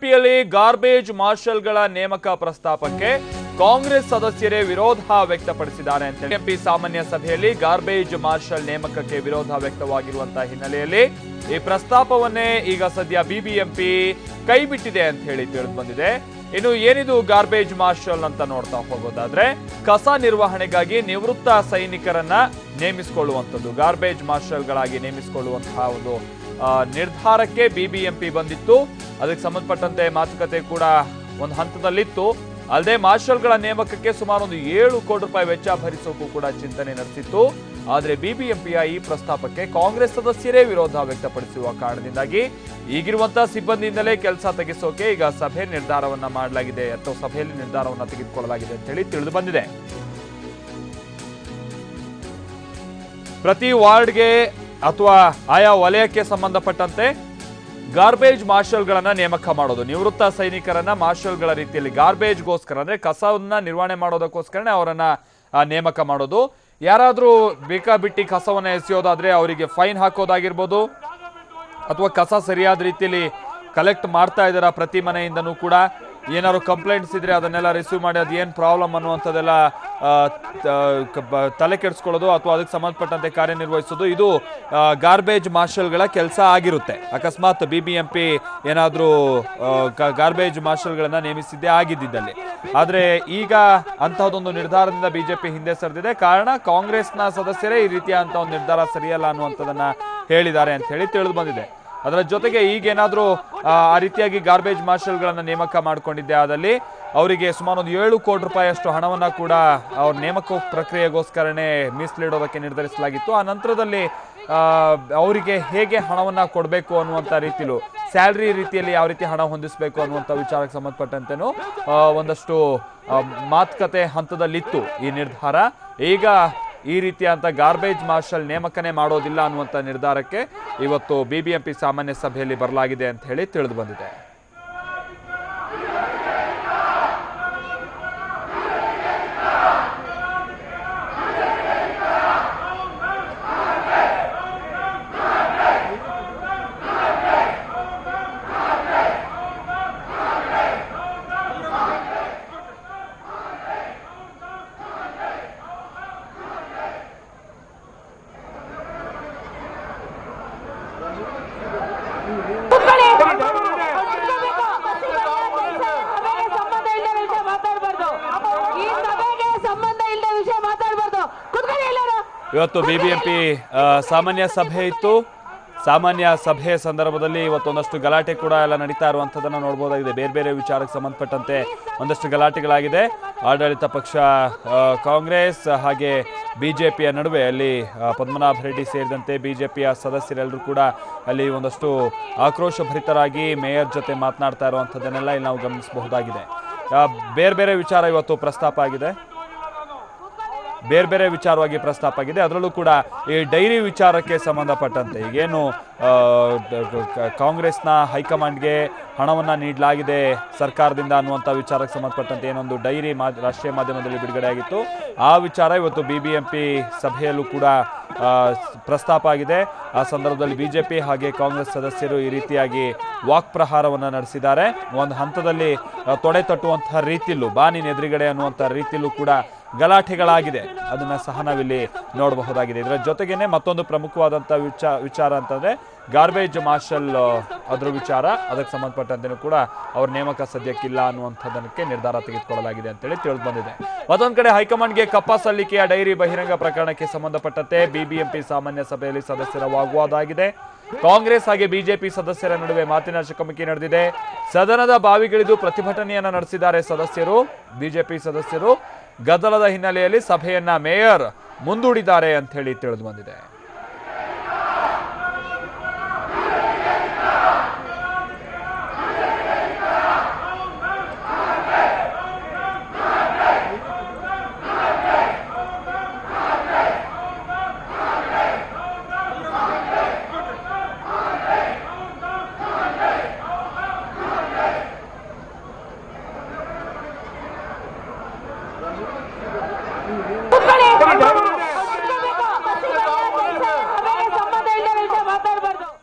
ಬಿಬಿಎಂಪಿಯಲ್ಲಿ garbage ಮಾರ್ಷಲ್ಗಳ ನೇಮಕ ಪ್ರಸ್ತಾಪಕ್ಕೆ ಕಾಂಗ್ರೆಸ್ ಸದಸ್ಯರೇ ವಿರೋಧ ವ್ಯಕ್ತಪಡಿಸಿದ್ದಾರೆ ಅಂತ ಬಿಬಿಎಂಪಿ ಸಾಮಾನ್ಯ ಸಭೆಯಲ್ಲಿ ಗಾರ್ಬೇಜ್ ಮಾರ್ಷಲ್ ನೇಮಕಕ್ಕೆ ವಿರೋಧ ವ್ಯಕ್ತವಾಗಿರುವಂತಹ ಹಿನ್ನೆಲೆಯಲ್ಲಿ ಈ ಪ್ರಸ್ತಾಪವನ್ನೇ ಈಗ ಸದ್ಯ ಬಿಬಿಎಂಪಿ ಕೈಬಿಟ್ಟಿದೆ ಅಂತ ಹೇಳಿ ತಿಳಿದು ಬಂದಿದೆ. ಇನ್ನು ಏನಿದು ಗಾರ್ಬೇಜ್ ಮಾರ್ಷಲ್ ಅಂತ ನೋಡ್ತಾ ಹೋಗೋದಾದ್ರೆ ಕಸ ನಿರ್ವಹಣೆಗಾಗಿ ನಿವೃತ್ತ ಸೈನಿಕರನ್ನ ನೇಮಿಸಿಕೊಳ್ಳುವಂಥದ್ದು, ಗಾರ್ಬೇಜ್ ಮಾರ್ಷಲ್ಗಳಾಗಿ ನೇಮಿಸಿಕೊಳ್ಳುವಂತಹ ಒಂದು ನಿರ್ಧಾರಕ್ಕೆ ಬಿಬಿಎಂಪಿ ಬಂದಿತ್ತು. ಅದಕ್ಕೆ ಸಂಬಂಧಪಟ್ಟಂತೆ ಮಾತುಕತೆ ಕೂಡ ಒಂದು ಹಂತದಲ್ಲಿತ್ತು. ಅಲ್ಲದೆ ಮಾರ್ಷಲ್ಗಳ ನೇಮಕಕ್ಕೆ ಸುಮಾರು ಒಂದು 7 ಕೋಟಿ ರೂಪಾಯಿ ವೆಚ್ಚ ಭರಿಸೋಕು ಕೂಡ ಚಿಂತನೆ ನಡೆಸಿತ್ತು. ಆದರೆ ಬಿಬಿಎಂಪಿಯ ಈ ಪ್ರಸ್ತಾಪಕ್ಕೆ ಕಾಂಗ್ರೆಸ್ ಸದಸ್ಯರೇ ವಿರೋಧ ವ್ಯಕ್ತಪಡಿಸುವ ಕಾರಣದಿಂದಾಗಿ ಈಗಿರುವಂತಹ ಸಿಬ್ಬಂದಿಯಿಂದಲೇ ಕೆಲಸ ತೆಗೆಸೋಕೆ ಈಗ ಸಭೆ ನಿರ್ಧಾರವನ್ನ ಮಾಡಲಾಗಿದೆ ಅಥವಾ ಸಭೆಯಲ್ಲಿ ನಿರ್ಧಾರವನ್ನ ತೆಗೆದುಕೊಳ್ಳಲಾಗಿದೆ ಅಂತ ಹೇಳಿ ತಿಳಿದು ಬಂದಿದೆ. ಪ್ರತಿ ವಾರ್ಡ್ಗೆ ಅಥವಾ ಆಯಾ ವಲಯಕ್ಕೆ ಸಂಬಂಧಪಟ್ಟಂತೆ ಗಾರ್ಬೇಜ್ ಮಾರ್ಷಲ್ಗಳನ್ನ ನೇಮಕ ಮಾಡೋದು, ನಿವೃತ್ತ ಸೈನಿಕರನ್ನ ಮಾರ್ಷಲ್ಗಳ ರೀತಿಯಲ್ಲಿ ಗಾರ್ಬೇಜ್ಗೋಸ್ಕರ ಅಂದ್ರೆ ಕಸವನ್ನ ನಿರ್ವಹಣೆ ಮಾಡೋದಕ್ಕೋಸ್ಕರನೇ ಅವರನ್ನ ನೇಮಕ ಮಾಡೋದು. ಯಾರಾದ್ರೂ ಬೇಕಾಬಿಟ್ಟಿ ಕಸವನ್ನ ಎಸೆಯೋದಾದ್ರೆ ಅವರಿಗೆ ಫೈನ್ ಹಾಕೋದಾಗಿರ್ಬೋದು, ಅಥವಾ ಕಸ ಸರಿಯಾದ ರೀತಿಯಲ್ಲಿ ಕಲೆಕ್ಟ್ ಮಾಡ್ತಾ ಇದ್ದಾರಾ ಪ್ರತಿ ಮನೆಯಿಂದನೂ ಕೂಡ, ಏನಾದ್ರು ಕಂಪ್ಲೇಂಟ್ಸ್ ಇದ್ರೆ ಅದನ್ನೆಲ್ಲ ರಿಸೀವ್ ಮಾಡಿ ಅದು ಏನು ಪ್ರಾಬ್ಲಮ್ ಅನ್ನುವಂಥದ್ದೆಲ್ಲ ತಲೆ ಕೆಡಿಸ್ಕೊಳ್ಳೋದು ಅಥವಾ ಅದಕ್ಕೆ ಸಂಬಂಧಪಟ್ಟಂತೆ ಕಾರ್ಯನಿರ್ವಹಿಸೋದು ಇದು ಗಾರ್ಬೇಜ್ ಮಾರ್ಷಲ್ಗಳ ಕೆಲಸ ಆಗಿರುತ್ತೆ. ಅಕಸ್ಮಾತ್ ಬಿಬಿಎಂಪಿ ಏನಾದರೂ ಗಾರ್ಬೇಜ್ ಮಾರ್ಷಲ್ಗಳನ್ನ ನೇಮಿಸಿದ್ದೇ ಆಗಿದ್ದಲ್ಲಿ. ಆದರೆ ಈಗ ಅಂತಹದೊಂದು ನಿರ್ಧಾರದಿಂದ ಬಿಜೆಪಿ ಹಿಂದೆ ಸರಿದಿದೆ. ಕಾರಣ ಕಾಂಗ್ರೆಸ್ನ ಸದಸ್ಯರೇ ಈ ರೀತಿಯ ಅಂತ ಒಂದು ನಿರ್ಧಾರ ಸರಿಯಲ್ಲ ಅನ್ನುವಂಥದ್ದನ್ನ ಹೇಳಿದ್ದಾರೆ ಅಂತ ಹೇಳಿ ತಿಳಿದು ಬಂದಿದೆ. ಅದರ ಜೊತೆಗೆ ಈಗೇನಾದರೂ ಆ ರೀತಿಯಾಗಿ ಗಾರ್ಬೇಜ್ ಮಾರ್ಷಲ್ಗಳನ್ನ ನೇಮಕ ಮಾಡಿಕೊಂಡಿದ್ದೆ ಆದಲ್ಲಿ ಅವರಿಗೆ ಸುಮಾರು ಒಂದು 7 ಕೋಟಿ ರೂಪಾಯಿ ಅಷ್ಟು ಹಣವನ್ನ ಕೂಡ ಅವ್ರ ನೇಮಕ ಪ್ರಕ್ರಿಯೆಗೋಸ್ಕರನೇ ಮೀಸಲಿಡೋದಕ್ಕೆ ನಿರ್ಧರಿಸಲಾಗಿತ್ತು. ಆ ನಂತರದಲ್ಲಿ ಅವರಿಗೆ ಹೇಗೆ ಹಣವನ್ನ ಕೊಡಬೇಕು ಅನ್ನುವಂಥ ರೀತಿಲೂ, ಸ್ಯಾಲ್ರಿ ರೀತಿಯಲ್ಲಿ ಯಾವ ರೀತಿ ಹಣ ಹೊಂದಿಸಬೇಕು ಅನ್ನುವಂಥ ವಿಚಾರಕ್ಕೆ ಸಂಬಂಧಪಟ್ಟಂತೆನೂ ಒಂದಷ್ಟು ಮಾತುಕತೆ ಹಂತದಲ್ಲಿತ್ತು ಈ ನಿರ್ಧಾರ. ಈಗ ಈ ರೀತಿಯಾದಂಥ ಗಾರ್ಬೇಜ್ ಮಾರ್ಷಲ್ ನೇಮಕನೇ ಮಾಡೋದಿಲ್ಲ ಅನ್ನುವಂಥ ನಿರ್ಧಾರಕ್ಕೆ ಇವತ್ತು ಬಿಬಿಎಂಪಿ ಸಾಮಾನ್ಯ ಸಭೆಯಲ್ಲಿ ಬರಲಾಗಿದೆ ಅಂತ ಹೇಳಿ ತಿಳಿದು ಬಂದಿದೆ. ಇವತ್ತು ಬಿಬಿಎಂಪಿ ಸಾಮಾನ್ಯ ಸಭೆ ಇತ್ತು. ಸಾಮಾನ್ಯ ಸಭೆ ಸಂದರ್ಭದಲ್ಲಿ ಇವತ್ತೊಂದಷ್ಟು ಗಲಾಟೆ ಕೂಡ ಎಲ್ಲ ನಡೀತಾ ಇರುವಂಥದ್ದನ್ನು ನೋಡ್ಬೋದಾಗಿದೆ. ಬೇರೆ ಬೇರೆ ವಿಚಾರಕ್ಕೆ ಸಂಬಂಧಪಟ್ಟಂತೆ ಒಂದಷ್ಟು ಗಲಾಟೆಗಳಾಗಿದೆ. ಆಡಳಿತ ಪಕ್ಷ ಕಾಂಗ್ರೆಸ್ ಹಾಗೆ ಬಿಜೆಪಿಯ ನಡುವೆ ಅಲ್ಲಿ ಪದ್ಮನಾಭ ರೆಡ್ಡಿ ಸೇರಿದಂತೆ ಬಿಜೆಪಿಯ ಸದಸ್ಯರೆಲ್ಲರೂ ಕೂಡ ಅಲ್ಲಿ ಒಂದಷ್ಟು ಆಕ್ರೋಶಭರಿತರಾಗಿ ಮೇಯರ್ ಜೊತೆ ಮಾತನಾಡ್ತಾ ಇರುವಂಥದ್ದನ್ನೆಲ್ಲ ಇಲ್ಲಿ ನಾವು ಗಮನಿಸಬಹುದಾಗಿದೆ. ಬೇರೆ ಬೇರೆ ವಿಚಾರ ಇವತ್ತು ಪ್ರಸ್ತಾಪ ಆಗಿದೆ, ಬೇರೆ ಬೇರೆ ವಿಚಾರವಾಗಿ ಪ್ರಸ್ತಾಪ ಆಗಿದೆ. ಅದರಲ್ಲೂ ಕೂಡ ಈ ಡೈರಿ ವಿಚಾರಕ್ಕೆ ಸಂಬಂಧಪಟ್ಟಂತೆ ಈಗೇನು ಕಾಂಗ್ರೆಸ್ನ ಹೈಕಮಾಂಡ್ಗೆ ಹಣವನ್ನು ನೀಡಲಾಗಿದೆ ಸರ್ಕಾರದಿಂದ ಅನ್ನುವಂಥ ವಿಚಾರಕ್ಕೆ ಸಂಬಂಧಪಟ್ಟಂತೆ ಏನೊಂದು ಡೈರಿ ರಾಷ್ಟ್ರೀಯ ಮಾಧ್ಯಮದಲ್ಲಿ ಬಿಡುಗಡೆಯಾಗಿತ್ತು, ಆ ವಿಚಾರ ಇವತ್ತು ಬಿಬಿಎಂಪಿ ಸಭೆಯಲ್ಲೂ ಕೂಡ ಪ್ರಸ್ತಾಪ ಆಗಿದೆ. ಆ ಸಂದರ್ಭದಲ್ಲಿ ಬಿಜೆಪಿ ಹಾಗೆ ಕಾಂಗ್ರೆಸ್ ಸದಸ್ಯರು ಈ ರೀತಿಯಾಗಿ ವಾಕ್ ಪ್ರಹಾರವನ್ನು ನಡೆಸಿದ್ದಾರೆ. ಒಂದು ಹಂತದಲ್ಲಿ ತೊಡೆ ತಟ್ಟುವಂತಹ ರೀತಿಯಲ್ಲೂ, ಬಾನಿನ ಎದುರುಗಡೆ ಅನ್ನುವಂಥ ರೀತಿಯಲ್ಲೂ ಕೂಡ ಗಲಾಟೆಗಳಾಗಿದೆ. ಅದನ್ನ ಸಹ ನಾವಿಲ್ಲಿ ನೋಡಬಹುದಾಗಿದೆ. ಇದರ ಜೊತೆಗೇನೆ ಮತ್ತೊಂದು ಪ್ರಮುಖವಾದಂಥ ವಿಚಾರ ಅಂತಂದ್ರೆ ಗಾರ್ಬೇಜ್ ಮಾರ್ಷಲ್ ಅದರ ವಿಚಾರ, ಅದಕ್ಕೆ ಸಂಬಂಧಪಟ್ಟಂತೆಯೂ ಕೂಡ ಅವ್ರ ನೇಮಕ ಸದ್ಯಕ್ಕಿಲ್ಲ ಅನ್ನುವಂಥದ್ದಕ್ಕೆ ನಿರ್ಧಾರ ತೆಗೆದುಕೊಳ್ಳಲಾಗಿದೆ ಅಂತೇಳಿ ತಿಳಿದು ಬಂದಿದೆ. ಮತ್ತೊಂದು ಕಡೆ ಹೈಕಮಾಂಡ್ಗೆ ಕಪ್ಪ ಸಲ್ಲಿಕೆಯ ಡೈರಿ ಬಹಿರಂಗ ಪ್ರಕರಣಕ್ಕೆ ಸಂಬಂಧಪಟ್ಟಂತೆ ಬಿಬಿಎಂಪಿ ಸಾಮಾನ್ಯ ಸಭೆಯಲ್ಲಿ ಸದಸ್ಯರ ವಾಗ್ವಾದ ಆಗಿದೆ. ಕಾಂಗ್ರೆಸ್ ಹಾಗೆ ಬಿಜೆಪಿ ಸದಸ್ಯರ ನಡುವೆ ಮಾತಿನ ಚಕಮಕಿ ನಡೆದಿದೆ. ಸದನದ ಬಾವಿಗಿಳಿದು ಪ್ರತಿಭಟನೆಯನ್ನ ನಡೆಸಿದ್ದಾರೆ ಸದಸ್ಯರು. ಬಿಜೆಪಿ ಸದಸ್ಯರು ಗದ್ದಲದ ಹಿನ್ನೆಲೆಯಲ್ಲಿ ಸಭೆಯನ್ನ ಮೇಯರ್ ಮುಂದೂಡಿದ್ದಾರೆ ಅಂತ ಹೇಳಿ ತಿಳಿದು ಬಂದಿದೆ.